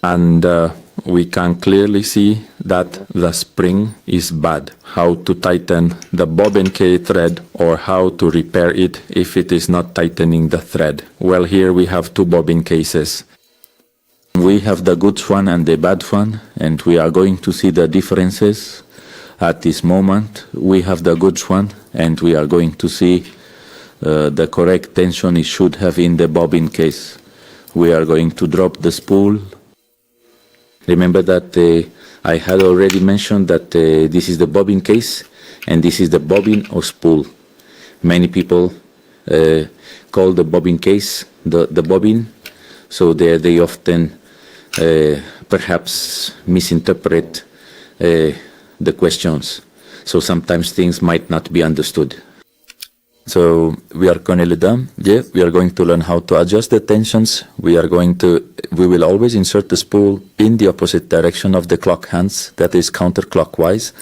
and we can clearly see that the spring is bad. How to tighten the bobbin case thread, or how to repair it if it is not tightening the thread. Well, here we have two bobbin cases. We have the good one and the bad one, and we are going to see the differences. At this moment we have the good one, and we are going to see the correct tension it should have in the bobbin case. We are going to drop the spool. Remember that I had already mentioned that this is the bobbin case and this is the bobbin or spool. Many people call the bobbin case the bobbin, so they often perhaps misinterpret the questions. So sometimes things might not be understood. So we are going to learn how to adjust the tensions. We will always insert the spool in the opposite direction of the clock hands, that is counterclockwise.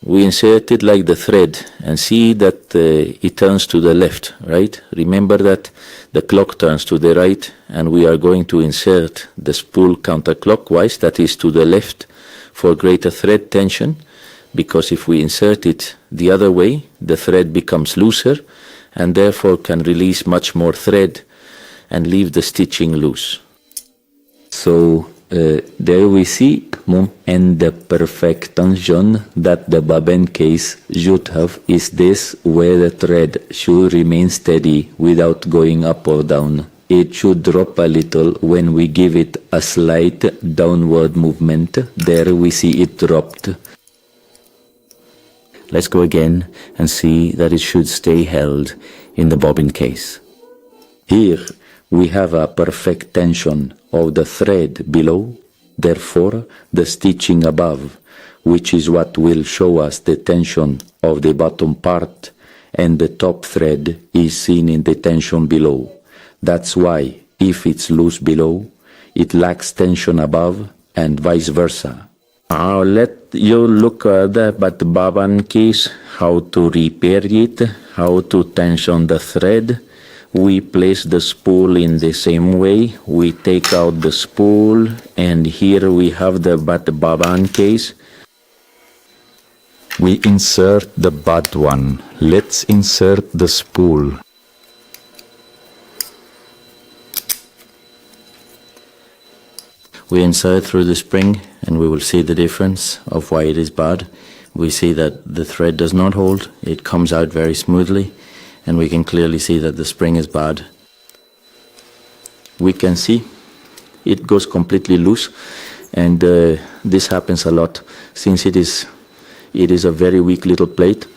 We insert it like the thread and see that it turns to the left, right? Remember that the clock turns to the right, and we are going to insert the spool counterclockwise, that is to the left, for greater thread tension, because if we insert it the other way, the thread becomes looser and therefore can release much more thread and leave the stitching loose. So there we see, and the perfect tension that the bobbin case should have is this, where the thread should remain steady without going up or down. It should drop a little when we give it a slight downward movement. There we see it dropped. Let's go again and see that it should stay held in the bobbin case. Here we have a perfect tension of the thread below, therefore the stitching above, which is what will show us the tension of the bottom part, and the top thread is seen in the tension below. That's why if it's loose below, it lacks tension above, and vice versa. I'll let you look at the bobbin case, how to repair it, how to tension the thread. We place the spool in the same way. We take out the spool, and here we have the bobbin case. We insert the bad one. Let's insert the spool. We insert through the spring, and we will see the difference of why it is bad. We see that the thread does not hold, it comes out very smoothly, and we can clearly see that the spring is bad. We can see it goes completely loose, and this happens a lot since it is a very weak little plate,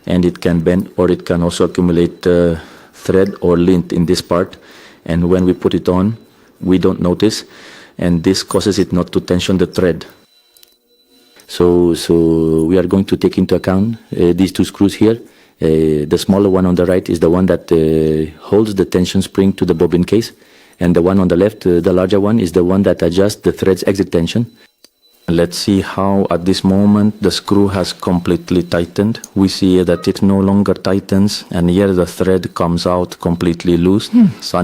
and it can bend, or it can also accumulate thread or lint in this part, and when we put it on we don't notice, and this causes it not to tension the thread. So we are going to take into account these two screws here. The smaller one on the right is the one that holds the tension spring to the bobbin case, and the one on the left, the larger one, is the one that adjusts the thread's exit tension. Let's see how at this moment the screw has completely tightened. We see that it no longer tightens, and here the thread comes out completely loose. C'est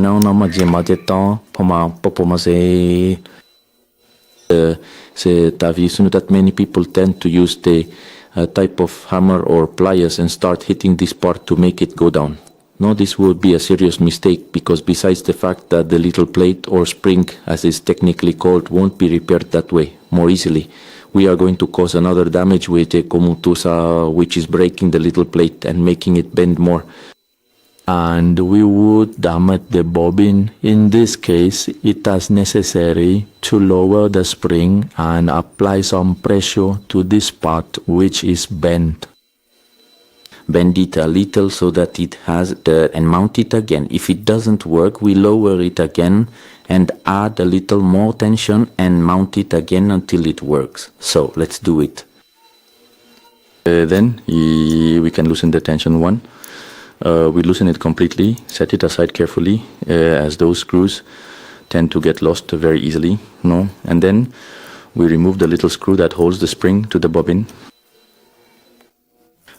obvious that many people tend to use the type of hammer or pliers and start hitting this part to make it go down. No, this would be a serious mistake, because besides the fact that the little plate or spring, as it's technically called, won't be repaired that way more easily, we are going to cause another damage with a comutusa, which is breaking the little plate and making it bend more. And we would damage the bobbin. In this case, it is necessary to lower the spring and apply some pressure to this part which is bent. Bend it a little so that it has and mount it again. If it doesn't work, we lower it again and add a little more tension and mount it again until it works. So let's do it. Then we can loosen the tension one. We loosen it completely, set it aside carefully, as those screws tend to get lost very easily. No, and then we remove the little screw that holds the spring to the bobbin.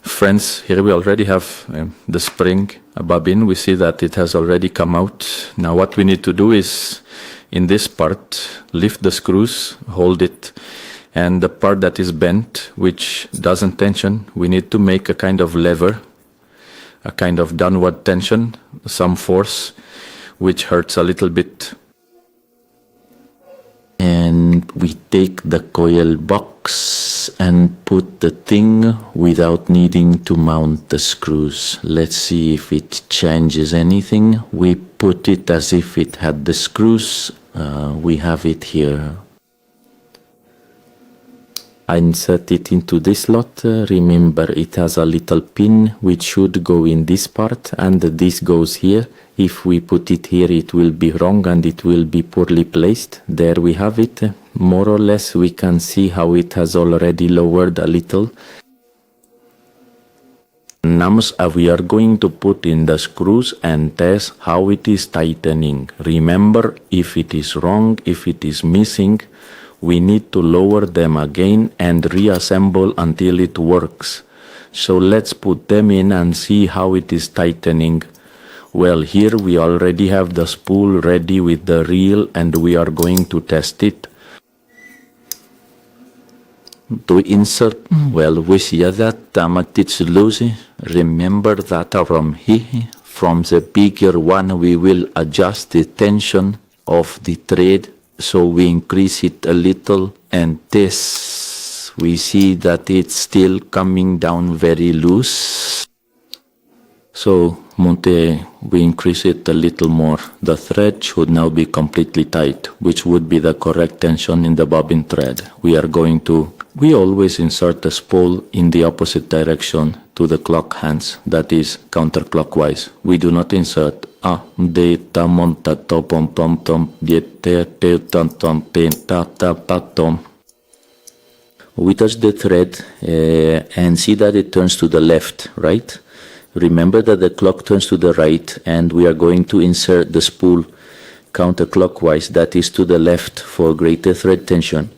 Friends, here we already have the spring bobbin. We see that it has already come out. Now what we need to do is In this part, lift the screws, hold it, and the part that is bent, which doesn't tension, we need to make a kind of lever, a kind of downward tension, some force, which hurts a little bit. And we take the coil box and put the thing without needing to mount the screws. Let's see if it changes anything. We put it as if it had the screws. We have it here. I insert it into this slot. Remember, it has a little pin which should go in this part, and this goes here. If we put it here, it will be wrong and it will be poorly placed. There we have it. More or less we can see how it has already lowered a little. Now we are going to put in the screws and test how it is tightening. Remember, if it is wrong, if it is missing, we need to lower them again and reassemble until it works. So let's put them in and see how it is tightening. Well, here we already have the spool ready with the reel and we are going to test it. To insert, well, we see that it's loose. Remember that from here, from the bigger one, we will adjust the tension of the thread. So we increase it a little, and this, we see that it's still coming down very loose. So we increase it a little more. The thread should now be completely tight, which would be the correct tension in the bobbin thread. We always insert a spool in the opposite direction to the clock hands, that is counterclockwise. We do not insert we touch the thread and see that it turns to the left, right? Remember that the clock turns to the right, and we are going to insert the spool counterclockwise, that is to the left, for greater thread tension.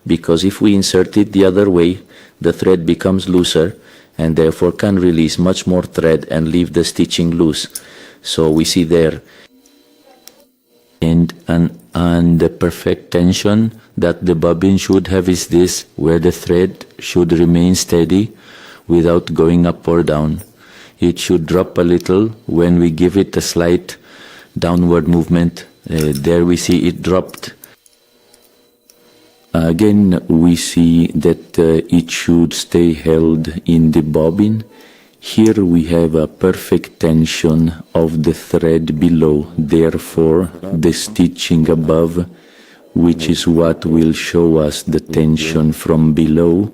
Because if we insert it the other way, the thread becomes looser and therefore can release much more thread and leave the stitching loose. So we see there, and the perfect tension that the bobbin should have is this, where the thread should remain steady without going up or down. It should drop a little when we give it a slight downward movement. There we see it dropped. Again, we see that it should stay held in the bobbin. Here we have a perfect tension of the thread below, therefore the stitching above, which is what will show us the tension from below,